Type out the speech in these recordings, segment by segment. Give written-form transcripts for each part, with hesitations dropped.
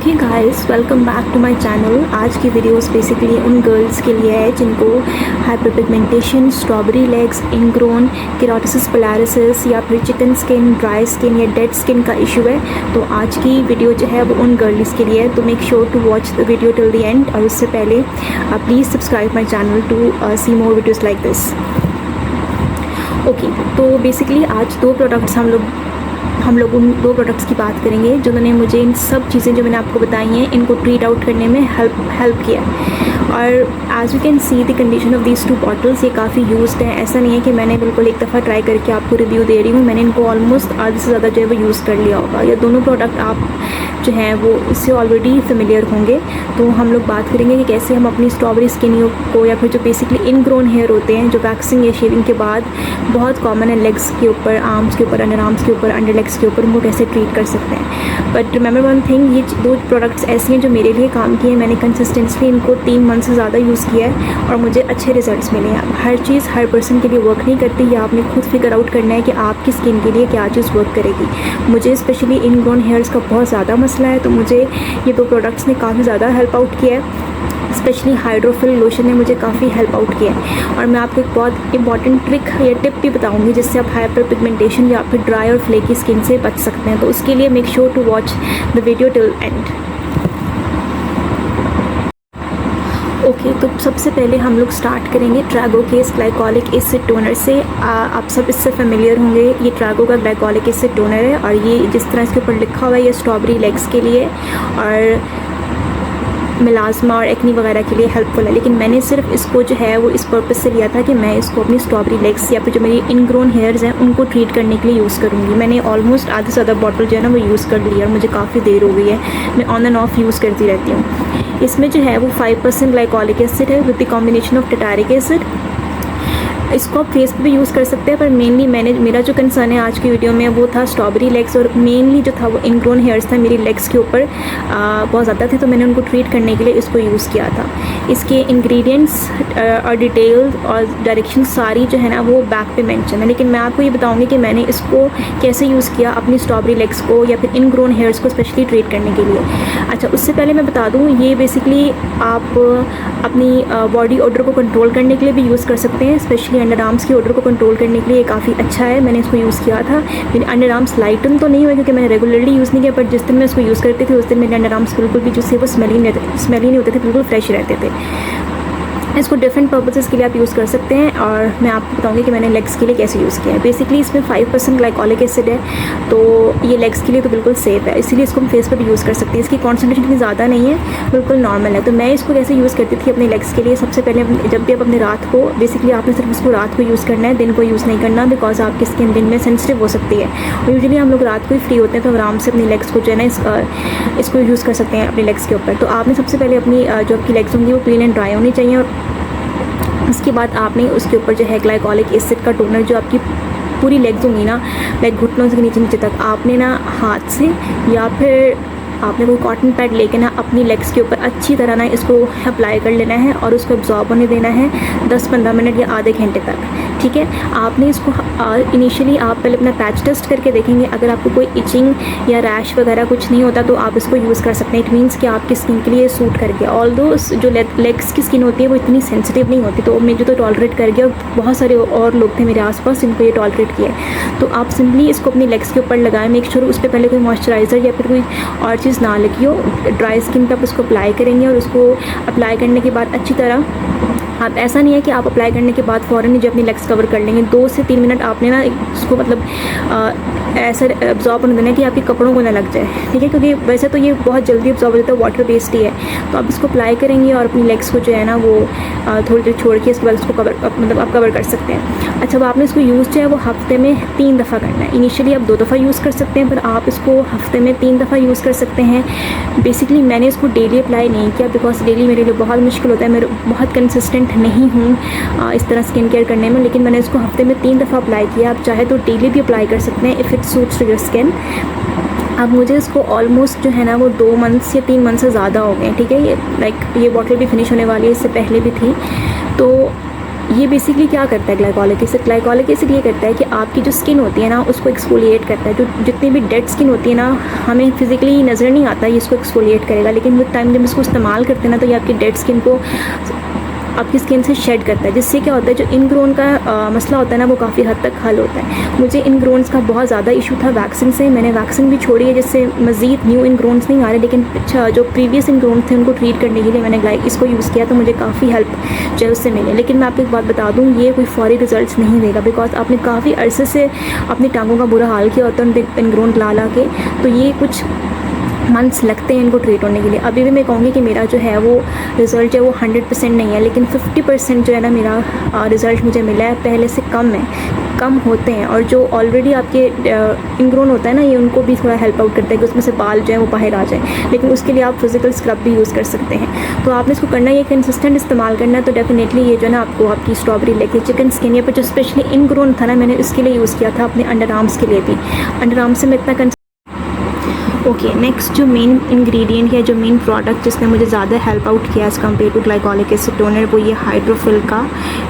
Okay guys, welcome back to my channel. आज की videos basically उन गर्ल्स के लिए है जिनको हाइपरपिगमेंटेशन, स्ट्रॉबेरी लेग्स, इनग्रोन, केराटिसिस पिलारिसिस या फिर चिकन स्किन, ड्राई स्किन या डेड स्किन का इशू है। तो आज की वीडियो जो है वो उन गर्ल्स के लिए है, तो make sure to watch the video till the end. और उससे पहले please subscribe my channel to see more videos like this. Okay, तो बेसिकली आज दो प्रोडक्ट्स हम लोग उन दो प्रोडक्ट्स की बात करेंगे जिन्होंने मुझे इन सब चीज़ें जो मैंने आपको बताई हैं इनको ट्रीट आउट करने में हेल्प किया। और as you can see the condition of these two bottles, ये काफ़ी यूज्ड हैं। ऐसा नहीं है कि मैंने बिल्कुल एक दफ़ा ट्राई करके आपको रिव्यू दे रही हूँ। मैंने इनको ऑलमोस्ट आधे से ज़्यादा जो है वो यूज़ कर लिया होगा। ये दोनों प्रोडक्ट आप जो हैं वो इससे ऑलरेडी फेमिलियर होंगे। तो हम लोग बात करेंगे कि कैसे हम अपनी स्ट्रॉबेरी स्किन को या फिर जो बेसिकली इनग्रोन हेयर होते हैं जो वैक्सिंग या शेविंग के बाद बहुत कॉमन है लेग्स के ऊपर, आर्म्स के ऊपर, अंडर आर्म्स के ऊपर, अंडर लेग्स के ऊपर, उनको कैसे ट्रीट कर सकते हैं। बट रिमेंबर वन थिंग, ये दो प्रोडक्ट्स ऐसी हैं जो मेरे लिए काम किए। मैंने कंसिस्टेंटली इनको 3 मंथ से ज़्यादा यूज़ किया है और मुझे अच्छे रिजल्ट्स मिले हैं। हर चीज़ हर पर्सन के लिए वर्क नहीं करती, या आपने खुद फिगर आउट करना है कि आपकी स्किन के लिए क्या चीज़ वर्क करेगी। मुझे स्पेशली इनग्रोन हेयर्स का बहुत ज़्यादा मसला है, तो मुझे ये दो प्रोडक्ट्स ने काफ़ी ज़्यादा हेल्प आउट किया है। स्पेशली हाइड्रोफिल लोशन ने मुझे काफ़ी हेल्प आउट किया है। और मैं आपको एक बहुत इंपॉर्टेंट ट्रिक या टिप भी बताऊंगी जिससे आप हाइपर पिगमेंटेशन या फिर ड्राई और फ्लेकी स्किन से बच सकते हैं। तो उसके लिए make sure to watch the video till end. Okay, तो सबसे पहले हम लोग स्टार्ट करेंगे ट्रैगो के इस ग्लाइकोलिक एसिड टोनर से। आप सब इससे फेमिलियर होंगे। ये ट्रैगो का ग्लाइकोलिक एसिड टोनर है और ये जिस तरह इसके ऊपर लिखा हुआ है ये स्ट्रॉबेरी लेग्स के लिए और मिलाज़मा और एक्नी वगैरह के लिए हेल्पफुल है। लेकिन मैंने सिर्फ इसको जो है वो इस पर्पज़ से लिया था कि मैं इसको अपनी स्ट्रॉबेरी लेग्स या फिर जो मेरी इनग्रोन हेयर्स हैं उनको ट्रीट करने के लिए यूज़ करूँगी। मैंने ऑलमोस्ट आधे से ज़्यादा बॉटल जो है ना वो यूज़ कर लिया और मुझे काफ़ी देर हो गई है। मैं ऑन एंड ऑफ यूज़ करती रहती हूँ। इसमें जो है वो 5% ग्लाइकोलिक एसिड है with the combination of tartaric acid. इसको आप फेस पे भी यूज़ कर सकते हैं, पर मेनली मेरा जो कंसर्न है आज की वीडियो में वो था स्ट्रॉबेरी लेग्स, और मेनली जो था वो इनग्रोन हेयर्स था मेरी लेग्स के ऊपर बहुत ज़्यादा थे, तो मैंने उनको ट्रीट करने के लिए इसको यूज़ किया था। इसके इंग्रेडिएंट्स और डिटेल्स और डायरेक्शन सारी जो है ना वो बैक पे मेंशन है, लेकिन मैं आपको ये बताऊँगी कि मैंने इसको कैसे यूज़ किया अपनी स्ट्रॉबेरी लेग्स को या फिर इनग्रोन हेयर्स को स्पेशली ट्रीट करने के लिए। अच्छा, उससे पहले मैं बता दूँ ये बेसिकली आप अपनी बॉडी ऑर्डर को कंट्रोल करने के लिए भी यूज़ कर सकते हैं। स्पेशली अंडर आर्म्स की ऑर्डर को कंट्रोल करने के लिए ये काफ़ी अच्छा है। मैंने इसको यूज़ किया था। मेरे अंडर आर्म्स लाइटन तो नहीं हुए क्योंकि मैंने रेगुलरली यूज़ नहीं किया, बट जिस दिन मैं इसको यूज़ करती थी उस दिन मेरे अंडर आर्म्स बिल्कुल भी जो से वो स्मेली नहीं होते थे, बिल्कुल फ्रेश रहते थे। इसको डिफरेंट पर्पसेस के लिए आप यूज़ कर सकते हैं और मैं आपको बताऊंगी कि मैंने लेग्स के लिए कैसे यूज़ किया है। बेसिकली इसमें 5% ग्लाइकोलिक एसिड है, तो ये लेग्स के लिए तो बिल्कुल सेफ़ है, इसीलिए इसको हम फेस पर भी यूज़ कर सकते हैं। इसकी कॉन्सेंट्रेशन इतनी ज़्यादा नहीं है, बिल्कुल नॉर्मल है। तो मैं इसको कैसे यूज़ करती थी अपने लेग्स के लिए, सबसे पहले जब भी आप अपने रात को, बेसिकली आपने सिर्फ इसको रात को यूज़ करना है, दिन को यूज़ नहीं करना, बिकॉज आपकी स्किन दिन में सेंसिटिव हो सकती है। और यूजुअली हम लोग रात को ही फ्री होते हैं, तो आराम से अपनी लेग्स को जो है ना इसको यूज़ कर सकते हैं अपने लेग्स के ऊपर। तो आपने सबसे पहले अपनी जो आपकी लेग्स होंगी वो क्लीन एंड ड्राई होनी चाहिए, और उसके बाद आपने उसके ऊपर जो है ग्लाइकोलिक एसिड का टोनर जो आपकी पूरी लेग्स होंगी ना, लाइक घुटनों से नीचे नीचे तक, आपने ना हाथ से या फिर आपने कोई कॉटन पैड लेके ना अपनी लेग्स के ऊपर अच्छी तरह ना इसको अप्लाई कर लेना है और उसको एब्जॉर्ब होने देना है 10-15 मिनट या आधे घंटे तक। ठीक है, आपने इसको इनिशियली आप पहले अपना पैच टेस्ट करके देखेंगे। अगर आपको कोई इचिंग या रैश वगैरह कुछ नहीं होता तो आप इसको यूज़ कर सकते हैं। इट मीन्स कि आपकी स्किन के लिए सूट कर गया। ऑल्दो जो लेग्स की स्किन होती है वो इतनी सेंसिटिव नहीं होती, तो मुझे तो टॉलरेट कर गया, और बहुत सारे और लोग थे मेरे आसपास जिनको ये टॉलरेट किया है। तो आप सिंपली इसको अपनी लेग्स के ऊपर लगाएं। मेक श्योर उस पर पहले कोई मॉइस्चराइज़र या फिर कोई और चीज़ ना लगी हो। ड्राई स्किन पर आप उसको अप्लाई करेंगे, और उसको अप्लाई करने के बाद अच्छी तरह आप, ऐसा नहीं है कि आप अप्लाई करने के बाद फ़ौरन ही जो अपनी लेग्स कवर कर लेंगे। 2 से 3 मिनट आपने ना इसको मतलब ऐसा एब्जॉर्ब होने देना है कि आपके कपड़ों को ना लग जाए। ठीक है, क्योंकि वैसे तो ये बहुत जल्दी एब्जॉर्ब हो जाता है, वाटर बेस्ड ही है। तो आप इसको अप्लाई करेंगे और अपनी लेग्स को जो है ना वो थोड़ी देर छोड़ के इसके बाद इसको मतलब आप कवर कर सकते हैं। अच्छा, अब आपने इसको यूज़ जो है वो हफ्ते में 3 दफ़ा करना है। इनिशियली आप 2 दफ़ा यूज़ कर सकते हैं, पर आप इसको हफ्ते में 3 दफ़ा यूज़ कर सकते हैं। बेसिकली मैंने इसको डेली अप्लाई नहीं किया, बिकॉज डेली मेरे लिए बहुत मुश्किल होता है, मैं बहुत कंसिस्टेंट नहीं हूँ इस तरह स्किन केयर करने में। लेकिन मैंने इसको हफ्ते में 3 दफ़ा अप्लाई किया। आप चाहे तो डेली भी अप्लाई कर सकते हैं if it suits to your skin. अब मुझे इसको ऑलमोस्ट जो है ना वो 2 मंथ्स या 3 मंथ से ज़्यादा हो गए। ठीक है, ये लाइक ये बॉटल भी फिनिश होने वाली है, इससे पहले भी थी। तो ये बेसिकली क्या करता है ग्लाइकोलिक एसिड? ग्लाइकोलिक एसिड ये करता है कि आपकी जो स्किन होती है ना उसको एक्सफोलिएट करता है। जो जितनी भी डेड स्किन होती है ना, हमें फिजिकली नज़र नहीं आता ये इसको एक्सफोलिएट करेगा, लेकिन विद टाइम जब इसको इस्तेमाल करते हैं ना तो ये आपकी डेड स्किन को आपकी स्किन से शेड करता है, जिससे क्या होता है जो इनग्रोन का मसला होता है ना वो काफ़ी हद तक हल होता है। मुझे इनग्रोन्स का बहुत ज़्यादा इशू था वैक्सीन से, मैंने वैक्सीन भी छोड़ी है जिससे मज़ीद न्यू इनग्रोन्स नहीं आ रहे, लेकिन जो प्रीवियस इनग्रोन थे उनको ट्रीट करने के लिए मैंने इसको यूज़ किया तो मुझे काफ़ी हेल्प जो है उससे मिले। लेकिन मैं आपको एक बात बता दूँ, ये कोई फौरी रिजल्ट नहीं देगा, बिकॉज आपने काफ़ी अरसे से अपनी टांगों का बुरा हाल किया होता है इनग्रोन ला के, तो ये कुछ मंथ्स लगते हैं इनको ट्रीट होने के लिए। अभी भी मैं कहूँगी कि मेरा जो है वो रिज़ल्ट जो है वो 100% नहीं है, लेकिन 50% जो है ना मेरा रिज़ल्ट मुझे मिला है, पहले से कम होते हैं। और जो ऑलरेडी आपके इनग्रोन होता है ना, ये उनको भी थोड़ा हेल्प आउट करता है कि उसमें से बाल जो है वो बाहर आ जाए, लेकिन उसके लिए आप फिजिकल स्क्रब भी यूज़ कर सकते हैं। तो आपने इसको करना है, ये कंसिस्टेंट इस्तेमाल करना है, तो डेफिनेटली ये जो है ना आपको आपकी स्ट्रॉबेरी लेग, चिकन स्किन या पर जो स्पेशली इनग्रोन था ना, मैंने इसके लिए यूज़ किया था अपने अंडर आर्म्स के लिए भी। अंडर आर्म्स से मैं इतना ओके, नेक्स्ट जो मेन इंग्रेडिएंट है, जो मेन प्रोडक्ट जिसने मुझे ज़्यादा हेल्प आउट किया as compare to glycolic acid toner, वो ये हाइड्रोफिल का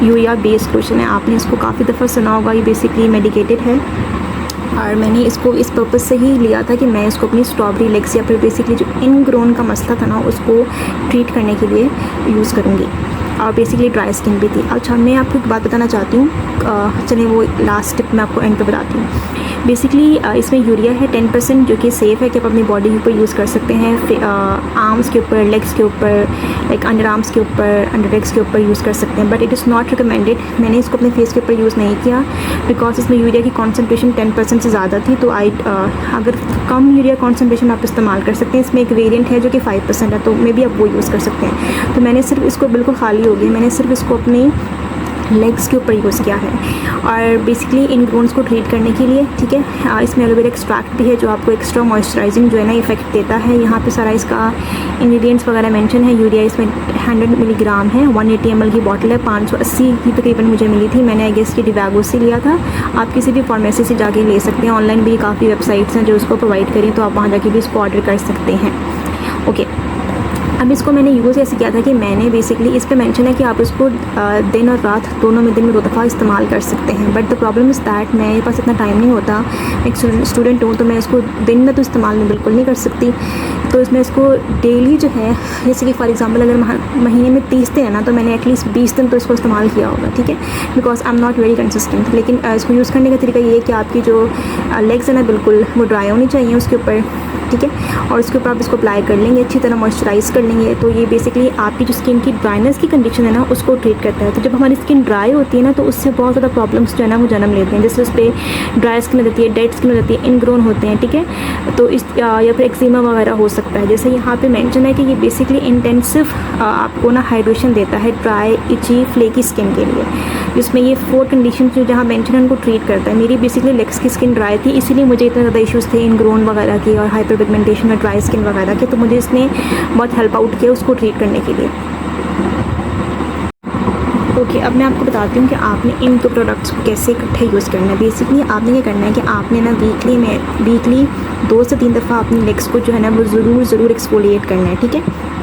यूरिया बेस्ड लोशन है। आपने इसको काफ़ी दफ़ा सुना होगा, ये बेसिकली मेडिकेटेड है और मैंने इसको इस पर्पज़ से ही लिया था कि मैं इसको अपनी स्ट्रॉबेरी लेग्स या फिर बेसिकली जो इनग्रोन का मसला था ना उसको ट्रीट करने के लिए यूज़ करूँगी, और बेसिकली ड्राई स्किन भी थी। अच्छा, मैं आपको एक बात बताना चाहती हूँ, चलिए वो लास्ट टिप मैं आपको एंड पे बताती हूँ। बेसिकली इसमें यूरिया है 10% जो कि सेफ़ है कि आप अपनी बॉडी के ऊपर यूज़ कर सकते हैं, आर्म्स के ऊपर, लेग्स के ऊपर, लाइक अंडर आर्म्स के ऊपर, अंडर लेग्स के ऊपर यूज़ कर सकते हैं, but it is not recommended. मैंने इसको अपने फेस के ऊपर यूज़ नहीं किया बिकॉज इसमें यूरिया की कॉन्सेंट्रेशन 10% से ज़्यादा थी, तो अगर कम यूरिया कॉन्सेंट्रेशन आप इस्तेमाल कर सकते हैं। इसमें एक वेरिएंट है जो कि 5% है, तो मे बी आप वो यूज़ कर सकते हैं। तो मैंने सिर्फ इसको बिल्कुल खाली हो गई, मैंने सिर्फ इसको अपनी लेग्स के ऊपर यूज़ किया है और बेसिकली इनग्रोन्स को ट्रीट करने के लिए, ठीक है। इसमें एलोवेरा एक्सट्रैक्ट भी है जो आपको एक्स्ट्रा मॉइस्चराइजिंग जो है ना इफेक्ट देता है। यहाँ पे सारा इसका इंग्रेडिएंट्स वगैरह मेंशन है। यूरिया इसमें 100 मिलीग्राम है, 180 ml की बॉटल है, 580 की तकरीबन मुझे मिली थी। मैंने आई गेस की डिवागो से लिया था। आप किसी भी फार्मेसी से जाके ले सकते हैं, ऑनलाइन भी काफ़ी वेबसाइट्स हैं जो उसको प्रोवाइड करें, तो आप वहाँ जाके भी इसको ऑर्डर कर सकते हैं। ओके, अब इसको मैंने यूज़ ऐसे किया था कि मैंने बेसिकली इस पे मेंशन है कि आप इसको दिन और रात दोनों में दिन में 2 दफ़ा इस्तेमाल कर सकते हैं, but the problem is that मेरे पास इतना टाइम नहीं होता, एक स्टूडेंट हूँ, तो मैं इसको दिन में तो इस्तेमाल में बिल्कुल नहीं कर सकती। तो इसमें इसको डेली जो है, जैसे कि फॉर एग्जांपल अगर महीने में 30 दिन है ना, तो मैंने एटलीस्ट 20 दिन तो इसको इस्तेमाल किया होगा, ठीक है, because I am not very consistent. लेकिन इसको यूज़ करने का तरीका ये है कि आपकी जो लेग्स है ना बिल्कुल वो ड्राई होनी चाहिए उसके ऊपर, ठीक है, और उसके ऊपर आप इसको अप्लाई कर लेंगे, अच्छी तरह मॉइस्चराइज़ कर लेंगे। तो ये बेसिकली आपकी जो स्किन की ड्राइनेस की कंडीशन है ना उसको ट्रीट करता है। तो जब हमारी स्किन ड्राई होती है ना तो उससे बहुत ज़्यादा प्रॉब्लम्स जो है ना वो जन्म लेते हैं, जैसे उस पर ड्राई स्किन हो जाती है, डेड स्किन हो जाती है, इनग्रोन होते हैं, ठीक है, तो इस या फिर एक्जिमा वगैरह हो सकता है। जैसे यहाँ पे मेंशन है कि ये बेसिकली इंटेंसिव आपको ना हाइड्रेशन देता है ड्राई, इची, फ्लेकी स्किन के लिए, जिसमें ये 4 कंडीशन जो जहाँ मेंशन है उनको ट्रीट करता है। मेरी बेसिकली लेग्स की स्किन ड्राई थी, इसीलिए मुझे इतने ज़्यादा इशूज़ थे इनग्रोन वगैरह की और हाइपर पिगमेंटेशन और ड्राई स्किन वगैरह के, तो मुझे इसने बहुत हेल्प आउट किया उसको ट्रीट करने के लिए। ओके, अब मैं आपको बताती हूँ कि आपने इन 2 प्रोडक्ट्स को कैसे इकट्ठे यूज़ करना है। बेसिकली आपने क्या करना है कि आपने ना वीकली 2 से 3 दफ़ा अपनी लेग्स को जो है ना वो ज़रूर एक्सफोलिएट करना है, ठीक है।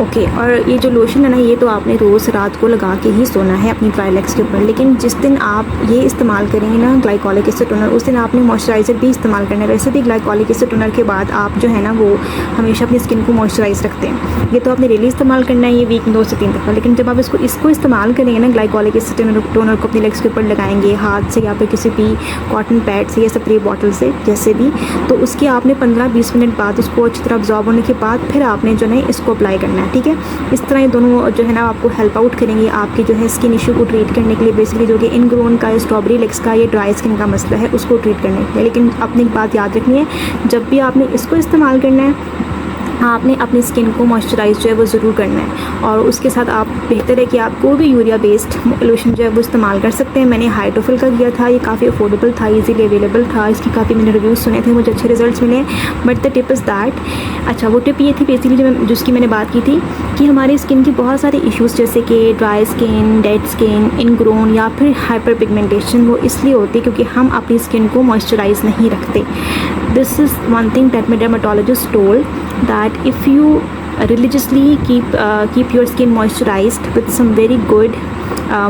ओके, और ये जो लोशन है ना ये तो आपने रोज़ रात को लगा के ही सोना है अपनी ड्राई लेग्स के ऊपर, लेकिन जिस दिन आप ये इस्तेमाल करेंगे ना ग्लाइकोलिक एसिड टोनर, उस दिन आपने मॉइस्चराइज़र भी इस्तेमाल करना है। वैसे भी ग्लाइकोलिक एसिड टोनर के बाद आप जो है ना वो हमेशा अपनी स्किन को मॉइस्चराइज़ रखते हैं। ये तो आपने डेली इस्तेमाल करना है, ये वीक में 2 से 3 दफ़ा, लेकिन जब आप इसको इस्तेमाल करेंगे ना ग्लाइकोलिक एसिड टोनर को अपनी लेग्स के ऊपर लगाएंगे हाथ से या फिर किसी भी कॉटन पैड से या स्प्रे बॉटल से जैसे भी, तो उसके आपने 15-20 मिनट बाद उसको अच्छी तरह अब्जॉर्ब होने के बाद फिर आपने जो है इसको अप्लाई करना है, ठीक है। इस तरह ये दोनों जो है ना आपको हेल्प आउट करेंगे आपके जो है स्किन इशू को ट्रीट करने के लिए, बेसिकली जो कि इनग्रोन का, स्ट्रॉबेरी लेग्स का, ये ड्राई स्किन का मसला है उसको ट्रीट करने के लिए। लेकिन अपनी एक बात याद रखनी है, जब भी आपने इसको इस्तेमाल करना है आपने अपनी स्किन को मॉइस्चराइज जो है वो ज़रूर करना है, और उसके साथ आप बेहतर है कि आप कोई भी यूरिया बेस्ड लोशन जो है वो इस्तेमाल कर सकते हैं। मैंने हाइड्रोफिल का किया था, ये काफ़ी अफोर्डेबल था, इजीली अवेलेबल था, इसकी काफ़ी मैंने रिव्यूज़ सुने थे, मुझे अच्छे रिजल्ट्स मिले। But the tip is that, अच्छा वो टिप ये थी बेसिकली जिसकी मैंने बात की थी कि हमारी स्किन की बहुत सारे इश्यूज़ जैसे कि dry skin, dead skin, ingrown या फिर हाइपर पिगमेंटेशन वो इसलिए होती है क्योंकि हम अपनी स्किन को मॉइस्चराइज नहीं रखते। This is one thing that my dermatologist told that if you religiously keep your skin moisturised with some very good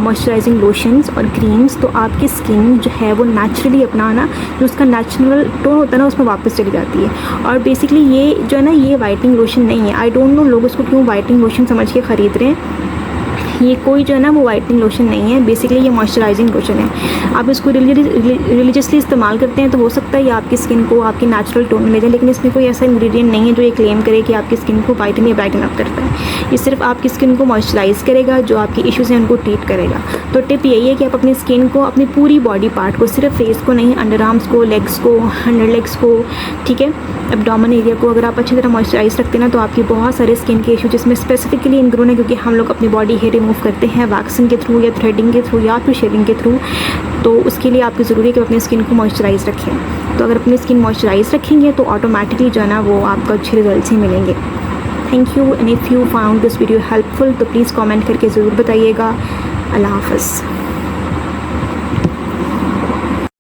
moisturising lotions और क्रीम्स, तो आपकी स्किन जो है वो नेचुरली अपना ना जो उसका नेचुरल टोन होता है ना उसमें वापस चली जाती है। और बेसिकली ये जो है ना ये वाइटनिंग लोशन नहीं है। आई डोंट नो लोग उसको क्यों वाइटनिंग लोशन समझ के ख़रीद रहे हैं। ये कोई जो है ना वो वाइटनिंग लोशन नहीं है, बेसिकली ये मॉइस्चराइजिंग लोशन है। आप इसको रिलीजियसली इस्तेमाल करते हैं तो हो सकता है ये आपकी स्किन को आपकी नेचुरल टोन में ले जाए, लेकिन इसमें कोई ऐसा इंग्रेडिएंट नहीं है जो ये क्लेम करे कि आपकी स्किन को वाइटन या ब्राइटन अप करता है। ये सिर्फ आपकी स्किन को मॉइस्चराइज़ करेगा, जो आपकी इश्यूज़ हैं उनको ट्रीट करेगा। तो टिप यही है कि आप अपनी स्किन को, अपनी पूरी बॉडी पार्ट को, सिर्फ फेस को नहीं, अंडर आर्म्स को, लेग्स को, अंडर लेग्स को, ठीक है, एब्डोमेन एरिया को अगर आप अच्छी तरह मॉइस्चराइज रखते हैं ना तो आपकी बहुत सारे स्किन के इशू, जिसमें स्पेसिफिकली इनग्रोन है क्योंकि हम लोग अपनी बॉडी हेयर रिमूव करते हैं वैक्सिंग के थ्रू या थ्रेडिंग के थ्रू या फिर शेविंग के थ्रू, तो उसके लिए आपकी ज़रूरी है कि अपनी स्किन को मॉइस्चराइज रखें। तो अगर अपनी स्किन मॉइस्चराइज रखेंगे तो ऑटोमेटिकली जो है ना वो आपको अच्छे रिजल्ट्स ही मिलेंगे। Thank you, and if you found this video helpful तो प्लीज़ कमेंट करके ज़रूर बताइएगा। अल्लाह हाफ़िज़।